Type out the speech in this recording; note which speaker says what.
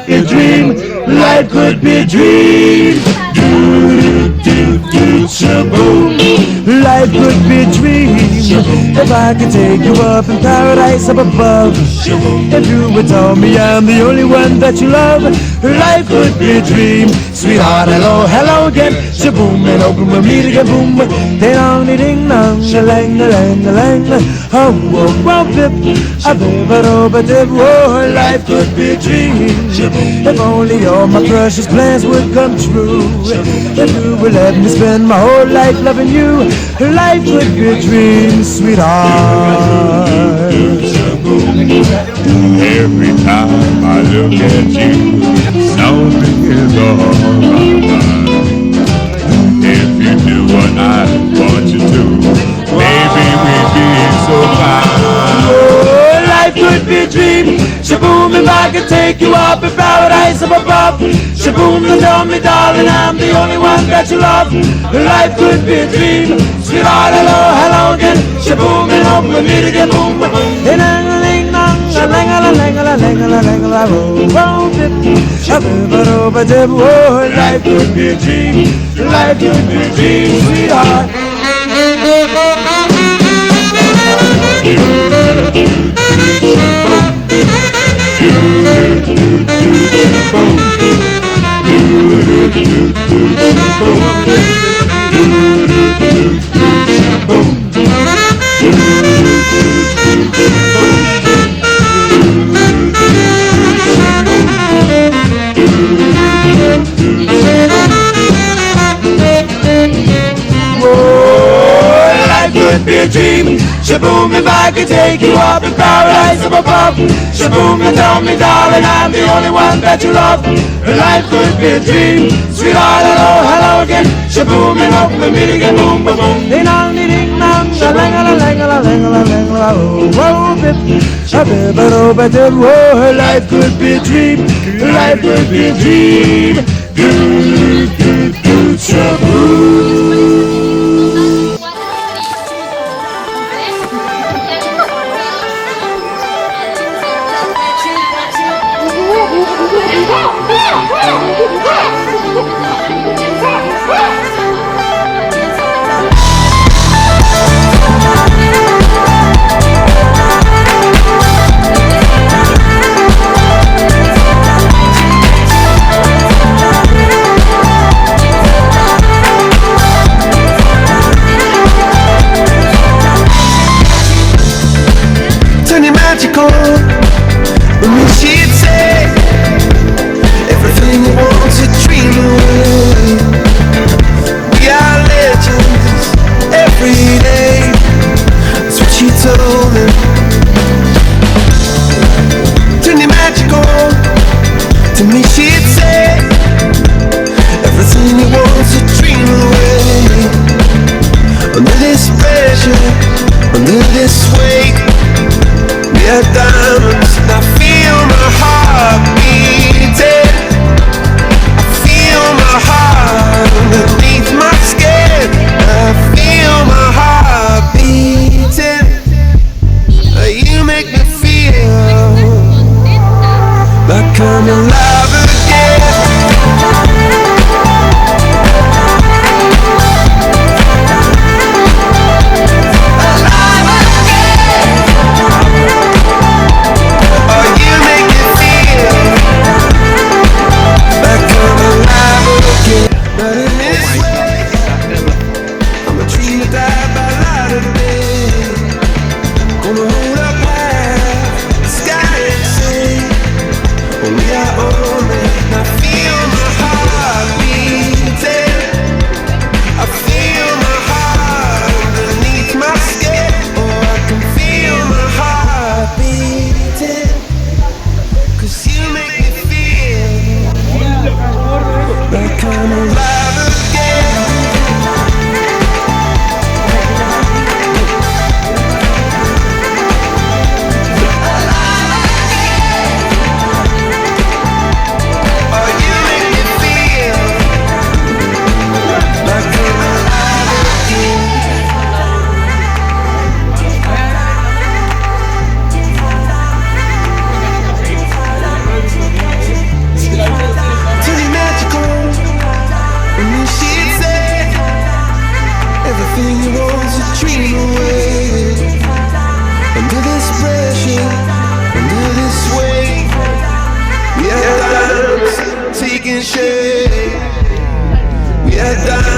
Speaker 1: be a dream. Life could be a dream. Shaboom. Life could be a dream if I could take you up in paradise up above. If you would tell me I'm the only one that you love, life could be a dream. Sweetheart, hello, hello again. Shaboom, and open with me to get boom. Ding dong, ding dong, a lang, a lang, a lang. Oh, whoa, whoa, dip, a bip, a dip, a dip. Oh, life could be a dream. If only all my precious plans would come true. If you would let me spend my whole life loving you, life could be a dream, sweetheart.
Speaker 2: Every time I look at you, something is on my mind. If you do what I want you to, maybe we'd be so fine.
Speaker 1: Oh, life could be a dream. Shaboom, if I could take you up in paradise up above. Shaboom, and tell me, darling, I'm the only one that you love. Life could be a dream. Sweetheart, hello, hello again. Shaboom, and hope we meet again. Boom, boom, boom. Oh, life could be a dream. Life could be a dream, sweetheart. Could be a dream. Shaboom, if I could take you up in paradise up above. Shaboom, and tell me, darling, I'm the only one that you love. Life could be a dream. Sweetheart, hello, hello again. Shaboom, and hope we meet again. Boom, boom, boom. Ding dong, ding dong, a lang, a lang, a lang, a lang, a lang. Oh, bip, a bip, a do, a dip. Oh, life could be a dream. Life could be a dream. Shaboom.
Speaker 3: Turn your magic on. When she'd say everything you want to dream away. We are legends every day. That's what she told me. Turn your magic on. To me she'd say everything you want to dream away. Under this pressure, under this weight, we are diamonds, and I feel my heart beating. I feel my heart underneath my skin. I feel my heart beating. You make me feel like I'm alive again. taking shape. We are dying.